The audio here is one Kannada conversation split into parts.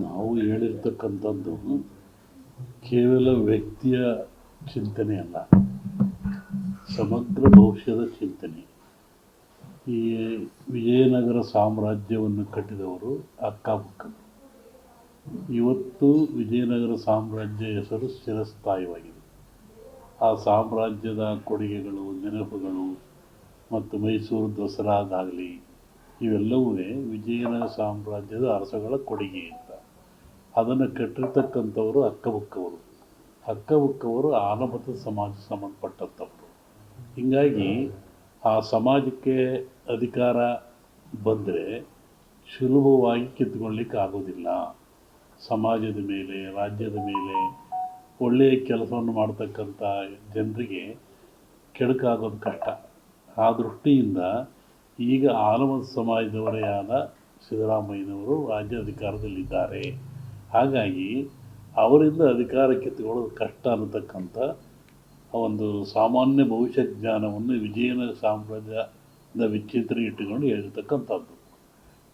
ನಾವು ಹೇಳಿರ್ತಕ್ಕಂಥದ್ದು ಕೇವಲ ವ್ಯಕ್ತಿಯ ಚಿಂತನೆ ಅಲ್ಲ, ಸಮಗ್ರ ಭವಿಷ್ಯದ ಚಿಂತನೆ. ಈ ವಿಜಯನಗರ ಸಾಮ್ರಾಜ್ಯವನ್ನು ಕಟ್ಟಿದವರು ಅಕ್ಕಬುಕ್ಕರು. ಇವತ್ತು ವಿಜಯನಗರ ಸಾಮ್ರಾಜ್ಯ ಹೆಸರು ಚಿರಸ್ಥಾಯಿಯಾಗಿದೆ. ಆ ಸಾಮ್ರಾಜ್ಯದ ಕೊಡುಗೆಗಳು, ನೆನಪುಗಳು ಮತ್ತು ಮೈಸೂರು ದಸರಾದಾಗಲಿ ಇವೆಲ್ಲವೂ ವಿಜಯನಗರ ಸಾಮ್ರಾಜ್ಯದ ಅರಸಗಳ ಕೊಡುಗೆ ಅಂತ. ಅದನ್ನು ಕಟ್ಟಿರ್ತಕ್ಕಂಥವರು ಅಕ್ಕಬುಕ್ಕವರು. ಅಕ್ಕಬುಕ್ಕವರು ಆಲಮತದ ಸಮಾಜ ಸಂಬಂಧಪಟ್ಟಂಥವರು. ಹೀಗಾಗಿ ಆ ಸಮಾಜಕ್ಕೆ ಅಧಿಕಾರ ಬಂದರೆ ಸುಲಭವಾಗಿ ಕಿತ್ಕೊಳ್ಳಿಕ್ಕೆ ಆಗೋದಿಲ್ಲ. ಸಮಾಜದ ಮೇಲೆ, ರಾಜ್ಯದ ಮೇಲೆ ಒಳ್ಳೆಯ ಕೆಲಸವನ್ನು ಮಾಡ್ತಕ್ಕಂಥ ಜನರಿಗೆ ಕೆಡುಕಾಗೋದು ಕಷ್ಟ. ಆ ದೃಷ್ಟಿಯಿಂದ ಈಗ ಆಲಮದ ಸಮಾಜದವರೇ ಆದ ಸಿದ್ದರಾಮಯ್ಯನವರು ರಾಜ್ಯ ಅಧಿಕಾರದಲ್ಲಿದ್ದಾರೆ. ಹಾಗಾಗಿ ಅವರಿಂದ ಅಧಿಕಾರ ಕಿತ್ತುಕೊಳ್ಳೋದು ಕಷ್ಟ ಅನ್ನತಕ್ಕಂಥ ಒಂದು ಸಾಮಾನ್ಯ ಭವಿಷ್ಯ ಜ್ಞಾನವನ್ನು ವಿಜಯನಗರ ಸಾಮ್ರಾಜ್ಯದ ವಿಚಿತ್ರ ಇಟ್ಟುಕೊಂಡು ಹೇಳಿರ್ತಕ್ಕಂಥದ್ದು.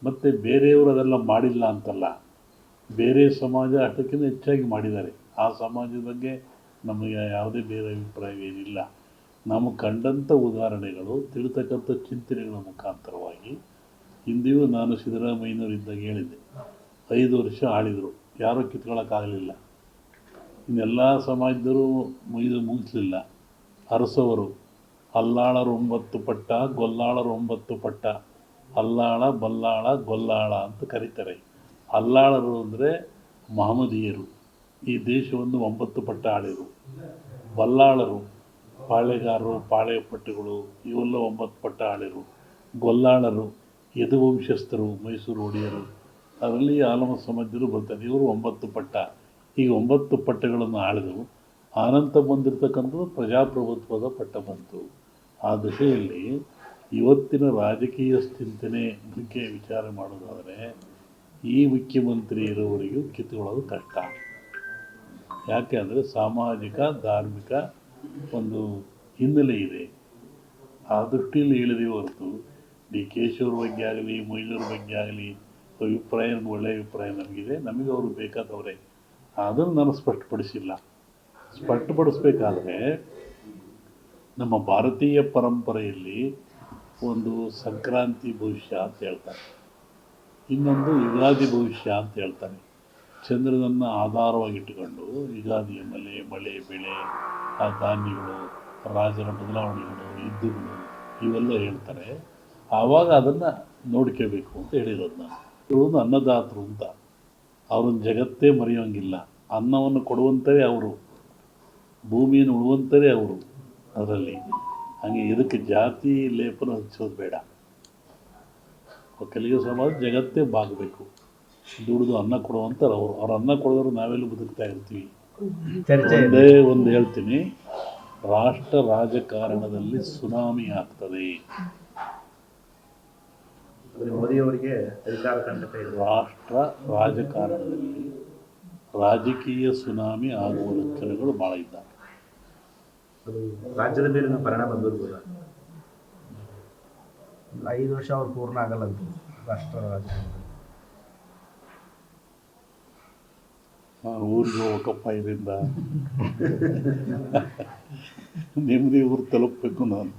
ಮತ್ತು ಬೇರೆಯವರು ಅದೆಲ್ಲ ಮಾಡಿಲ್ಲ ಅಂತಲ್ಲ, ಬೇರೆ ಸಮಾಜ ಅಷ್ಟಕ್ಕಿಂತ ಹೆಚ್ಚಾಗಿ ಮಾಡಿದ್ದಾರೆ. ಆ ಸಮಾಜದ ಬಗ್ಗೆ ನಮಗೆ ಯಾವುದೇ ಬೇರೆ ಅಭಿಪ್ರಾಯವೇನಿಲ್ಲ. ನಮಗೆ ಕಂಡಂಥ ಉದಾಹರಣೆಗಳು, ತಿಳ್ತಕ್ಕಂಥ ಚಿಂತನೆಗಳ ಮುಖಾಂತರವಾಗಿ ಹಿಂದೆಯೂ ನಾನು ಸಿದ್ದರಾಮಯ್ಯನವರಿದ್ದಾಗ ಹೇಳಿದ್ದೆ, 5 ವರ್ಷ ಆಳಿದರು, ಯಾರೂ ಕಿತ್ಕೊಳ್ಳೋಕ್ಕಾಗಲಿಲ್ಲ. ಇನ್ನೆಲ್ಲ ಸಮಾಜದವರು ಮುಗಿಸಲಿಲ್ಲ. ಅರಸವರು ಅಲ್ಲಾಳರು 9 ಪಟ್ಟ, ಗೊಲ್ಲಾಳರು 9 ಪಟ್ಟ, ಅಲ್ಲಾಳ, ಬಲ್ಲಾಳ, ಗೊಲ್ಲಾಳ ಅಂತ ಕರೀತಾರೆ. ಅಲ್ಲಾಳರು ಅಂದರೆ ಮಹಮ್ಮದೀಯರು, ಈ ದೇಶವನ್ನು 9 ಪಟ್ಟ ಆಳಿದರು. ಬಲ್ಲಾಳರು ಪಾಳೆಗಾರರು, ಪಾಳೆಯಪಟ್ಟುಗಳು, ಇವೆಲ್ಲ 9 ಪಟ್ಟ ಆಳಿದರು. ಗೊಲ್ಲಾಳರು ಯದುವಂಶಸ್ಥರು, ಮೈಸೂರು ಒಡೆಯರು, ಅದರಲ್ಲಿ ಆಲಮ ಸಮಾಜರು ಬರ್ತಾರೆ. ಇವರು 9 ಪಟ್ಟ. ಈಗ 9 ಪಟ್ಟಗಳನ್ನು ಆಳಿದರು. ಆನಂತರ ಬಂದಿರತಕ್ಕಂಥದ್ದು ಪ್ರಜಾಪ್ರಭುತ್ವದ ಪಟ್ಟ ಬಂತು. ಆ ದಿಶೆಯಲ್ಲಿ ಇವತ್ತಿನ ರಾಜಕೀಯ ಚಿಂತನೆ ಬಗ್ಗೆ ವಿಚಾರ ಮಾಡೋದಾದರೆ ಈ ಮುಖ್ಯಮಂತ್ರಿ ಇರೋವರೆಗೂ ಕಿತ್ತುಕೊಳ್ಳೋದು ಕಷ್ಟ. ಯಾಕೆ ಅಂದರೆ ಸಾಮಾಜಿಕ, ಧಾರ್ಮಿಕ ಒಂದು ಹಿನ್ನೆಲೆ ಇದೆ. ಆ ದೃಷ್ಟಿಯಲ್ಲಿ ಹೇಳಿದೆ ಹೊರತು ಡಿ ಕೆ ಶಿವರ ಬಗ್ಗೆ ಆಗಲಿ, ಮೊಯ್ಲೂರ ಬಗ್ಗೆ ಆಗಲಿ ಅಭಿಪ್ರಾಯ ಒಳ್ಳೆಯ ಅಭಿಪ್ರಾಯ ನಮಗಿದೆ, ನಮಗೆ ಅವರು ಬೇಕಾದವರೇ. ಅದನ್ನು ನಾನು ಸ್ಪಷ್ಟಪಡಿಸಿಲ್ಲ. ಸ್ಪಷ್ಟಪಡಿಸ್ಬೇಕಾದ್ರೆ ನಮ್ಮ ಭಾರತೀಯ ಪರಂಪರೆಯಲ್ಲಿ ಒಂದು ಸಂಕ್ರಾಂತಿ ಭವಿಷ್ಯ ಅಂತ ಹೇಳ್ತಾರೆ, ಇನ್ನೊಂದು ಯುಗಾದಿ ಭವಿಷ್ಯ ಅಂತ ಹೇಳ್ತಾರೆ. ಚಂದ್ರನನ್ನು ಆಧಾರವಾಗಿಟ್ಟುಕೊಂಡು ಯುಗಾದಿಯ ಮಳೆ, ಬೆಳೆ, ಆ ಧಾನ್ಯಗಳು, ರಾಜರ ಬದಲಾವಣೆಗಳು, ಯುದ್ಧಗಳು ಇವೆಲ್ಲ ಹೇಳ್ತಾರೆ. ಆವಾಗ ಅದನ್ನು ನೋಡ್ಕೋಬೇಕು ಅಂತ ಹೇಳಿರೋದು ನಾನು. ಇವರು ಅನ್ನದಾತರು ಅಂತ, ಅವ್ರನ್ನ ಜಗತ್ತೇ ಮರೆಯೋಂಗಿಲ್ಲ. ಅನ್ನವನ್ನು ಕೊಡುವಂಥವೇ ಅವರು, ಭೂಮಿಯನ್ನು ಉಳುವಂಥವೇ ಅವರು. ಅದರಲ್ಲಿ ಹಾಗೆ ಇದಕ್ಕೆ ಜಾತಿ ಲೇಪನ ಹಚ್ಚೋದು ಬೇಡ. ಒಕ್ಕಲಿಗ ಸಮಾಜ ಜಗತ್ತೇ ಬಾಗಬೇಕು, ದುಡಿದು ಅನ್ನ ಕೊಡುವಂಥವ್ರು ಅವರು. ಅವ್ರು ಅನ್ನ ಕೊಡೋರು ನಾವೆಲ್ಲ ಬದುಕ್ತಾ ಇರ್ತೀವಿ. ಒಂದೇ ಒಂದು ಹೇಳ್ತೀನಿ, ರಾಷ್ಟ್ರ ರಾಜಕಾರಣದಲ್ಲಿ ಸುನಾಮಿ ಆಗ್ತದೆ. ಮೋದಿಯವರಿಗೆ ಅಧಿಕಾರ ಖಂಡಿತ ಇದೆ. ರಾಷ್ಟ್ರ ರಾಜಕಾರಣದಲ್ಲಿ ರಾಜಕೀಯ ಸುನಾಮಿ ಆಗುವ ಲಕ್ಷಣಗಳು ಭಾಳ ಇದ್ದಾವೆ. ರಾಜ್ಯದ ಮೇಲಿನ ಪರಿಣಾಮ ಬೀರ್ಬೋದ? 5 ವರ್ಷ ಅವ್ರು ಪೂರ್ಣ ಆಗಲ್ಲ ಅಂತ ರಾಷ್ಟ್ರ ರಾಜಕಾರಣದಲ್ಲಿ. ನಾನು ಊರಿಗೆ ಹೋಗಬೇಕಪ್ಪ, ಇದರಿಂದ ನೆಮ್ಮದಿ ಊರು ತಲುಪಬೇಕು ನಾನು.